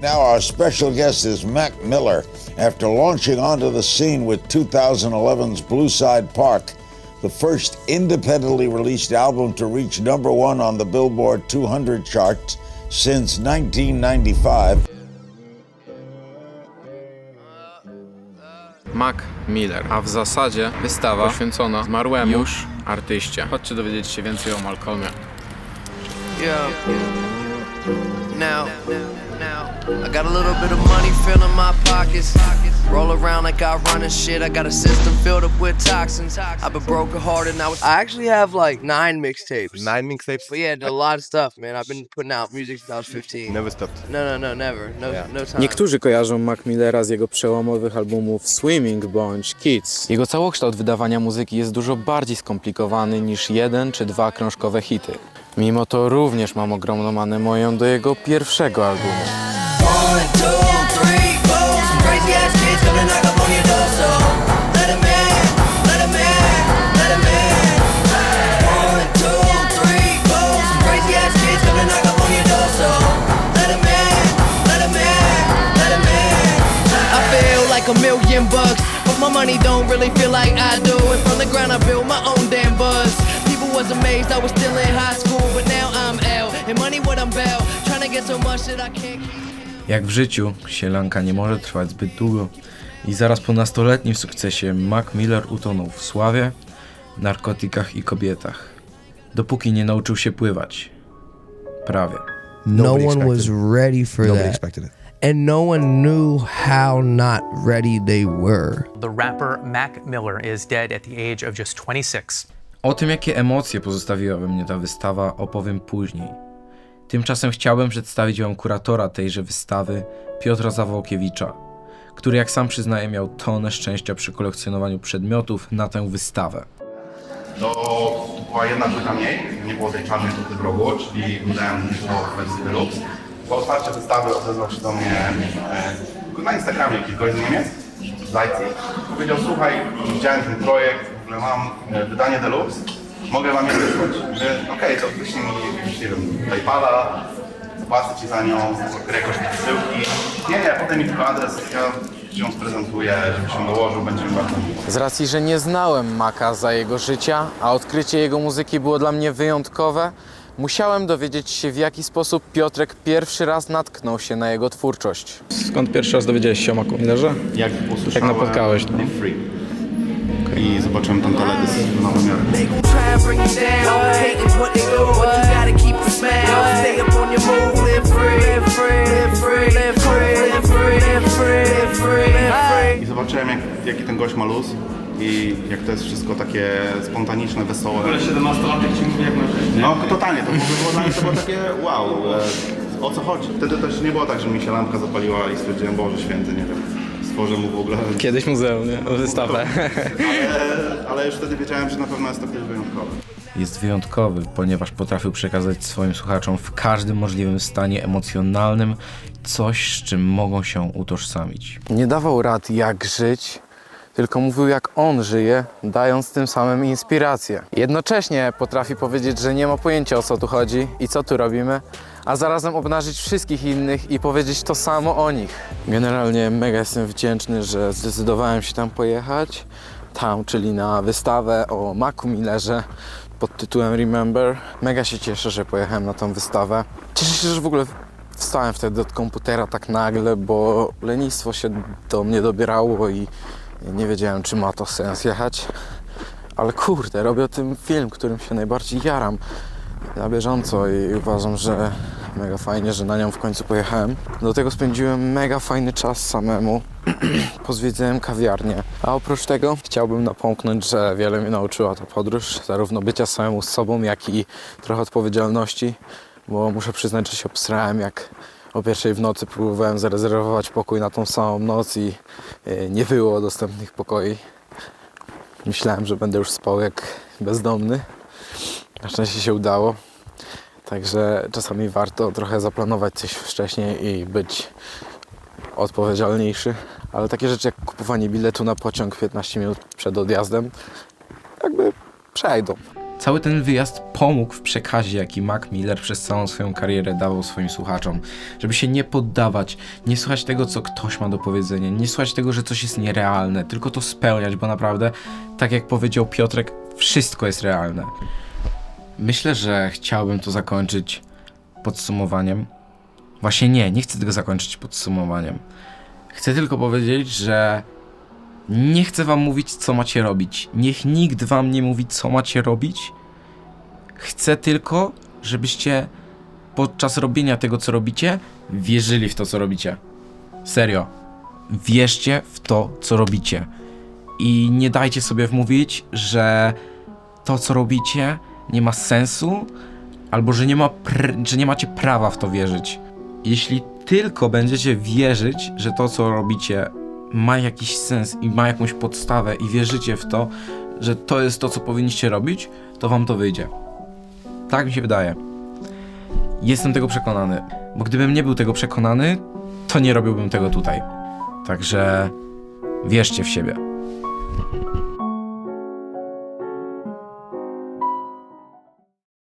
Now our special guest is Mac Miller. After launching onto the scene with 2011's Blue Side Park, the first independently released album to reach #1 on the Billboard 200 charts since 1995. Mac Miller, a w zasadzie wystawa poświęcona zmarłemu już artyście. Chodźcie dowiedzieć się więcej o Malcolmie. Now, I got a little bit of money filling my pockets. Roll around like I run and shit. I got a system filled up with toxins. I've been broken hearted now. I actually have like 9 mixtapes. 9 mixtapes? But yeah, a lot of stuff, man. I've been putting out music since I was 15. Never stopped. No, never. No time. Niektórzy kojarzą Mac Millera z jego przełomowych albumów Swimming bądź Kids. Jego całokształt wydawania muzyki jest dużo bardziej skomplikowany niż 1 czy 2 krążkowe hity. Mimo to również mam ogromną manę moją do jego pierwszego albumu. 1, 2, 3, 4. Some crazy ass kids gonna knock up on your door, so let 'em in, let 'em in, let 'em in. 1, 2, 3, 4. Some crazy ass kids gonna knock up on your door, so let 'em in, let 'em in, let 'em in. I feel like $1,000,000, but my money don't really feel like I do. And from the ground I built my own damn buzz. People was amazed I was still in high school, but now I'm L. And money what I'm about, trying to get so much that I can't keep. Jak w życiu, sielanka nie może trwać zbyt długo i zaraz po nastoletnim sukcesie Mac Miller utonął w sławie, narkotykach i kobietach. Dopóki nie nauczył się pływać. Prawie. No one was ready for Nobody that. expected it. And no one knew how not ready they were. The rapper Mac Miller is dead at the age of just 26. O tym, jakie emocje pozostawiła we mnie ta wystawa, opowiem później. Tymczasem chciałbym przedstawić wam kuratora tejże wystawy, Piotra Zawałkiewicza, który, jak sam przyznaje, miał tonę szczęścia przy kolekcjonowaniu przedmiotów na tę wystawę. To była jedna płyta mniej, nie było tej czarnej tutaj w rogu, czyli wydałem to wersję deluxe. Po otwarciu wystawy odezwał się do mnie na Instagramie kilkoś z Niemiec, z Leipzig. Powiedział: słuchaj, widziałem ten projekt, w ogóle mam wydanie deluxe, mogę wam je wysłać. Okej, to wyślij mi, nie wiem, PayPala, zapłacę ci za nią, jakoś wysyłki. Nie, potem mi tylko adres, ja ją sprezentuję, żeby się dołożył, będziemy bardzo miło. Z racji, że nie znałem Maca za jego życia, a odkrycie jego muzyki było dla mnie wyjątkowe, musiałem dowiedzieć się, w jaki sposób Piotrek pierwszy raz natknął się na jego twórczość. Skąd pierwszy raz dowiedziałeś się o Macu Millerze? Jak usłyszałem napotkałeś, no. Free i zobaczyłem tam teledysk na wymiarę. I zobaczyłem, jaki ten gość ma luz i jak to jest wszystko takie spontaniczne, wesołe. W ogóle 17-latek ci mówi jak na życie. No totalnie, to było dla mnie to było takie wow, o co chodzi. Wtedy też nie było tak, że mi się lampka zapaliła i stwierdziłem: Boże Święty, nie wiem, stworzę mu w ogóle... Kiedyś muzeum, nie? Wystawę. Ale już wtedy wiedziałem, że na pewno jest to ktoś wyjątkowy. Jest wyjątkowy, ponieważ potrafił przekazać swoim słuchaczom w każdym możliwym stanie emocjonalnym coś, z czym mogą się utożsamić. Nie dawał rad, jak żyć, tylko mówił, jak on żyje, dając tym samym inspirację. Jednocześnie potrafi powiedzieć, że nie ma pojęcia, o co tu chodzi i co tu robimy, a zarazem obnażyć wszystkich innych i powiedzieć to samo o nich. Generalnie mega jestem wdzięczny, że zdecydowałem się tam pojechać. Tam, czyli na wystawę o Macu Millerze pod tytułem Remember. Mega się cieszę, że pojechałem na tą wystawę. Cieszę się, że w ogóle wstałem wtedy od komputera tak nagle, bo lenistwo się do mnie dobierało i nie wiedziałem, czy ma to sens jechać. Ale kurde, robię o tym film, którym się najbardziej jaram na bieżąco i uważam, że mega fajnie, że na nią w końcu pojechałem. Do tego spędziłem mega fajny czas samemu. Pozwiedzałem kawiarnię. A oprócz tego chciałbym napomknąć, że wiele mnie nauczyła ta podróż, zarówno bycia samemu z sobą, jak i trochę odpowiedzialności, bo muszę przyznać, że się obsrałem, jak o 1:00 w nocy próbowałem zarezerwować pokój na tą samą noc i nie było dostępnych pokoi. Myślałem, że będę już spał jak bezdomny. Na szczęście się udało. Także czasami warto trochę zaplanować coś wcześniej i być odpowiedzialniejszy. Ale takie rzeczy jak kupowanie biletu na pociąg 15 minut przed odjazdem jakby przejdą. Cały ten wyjazd pomógł w przekazie, jaki Mac Miller przez całą swoją karierę dawał swoim słuchaczom. Żeby się nie poddawać, nie słuchać tego, co ktoś ma do powiedzenia, nie słuchać tego, że coś jest nierealne, tylko to spełniać, bo naprawdę, tak jak powiedział Piotrek, wszystko jest realne. Myślę, że chciałbym to zakończyć podsumowaniem. Właśnie nie chcę tego zakończyć podsumowaniem. Chcę tylko powiedzieć, że nie chcę wam mówić, co macie robić. Niech nikt wam nie mówi, co macie robić. Chcę tylko, żebyście podczas robienia tego, co robicie, wierzyli w to, co robicie. Serio. Wierzcie w to, co robicie. I nie dajcie sobie wmówić, że to, co robicie, nie ma sensu, albo że nie macie prawa w to wierzyć. Jeśli tylko będziecie wierzyć, że to, co robicie, ma jakiś sens i ma jakąś podstawę i wierzycie w to, że to jest to, co powinniście robić, to wam to wyjdzie. Tak mi się wydaje. Jestem tego przekonany, bo gdybym nie był tego przekonany, to nie robiłbym tego tutaj. Także wierzcie w siebie.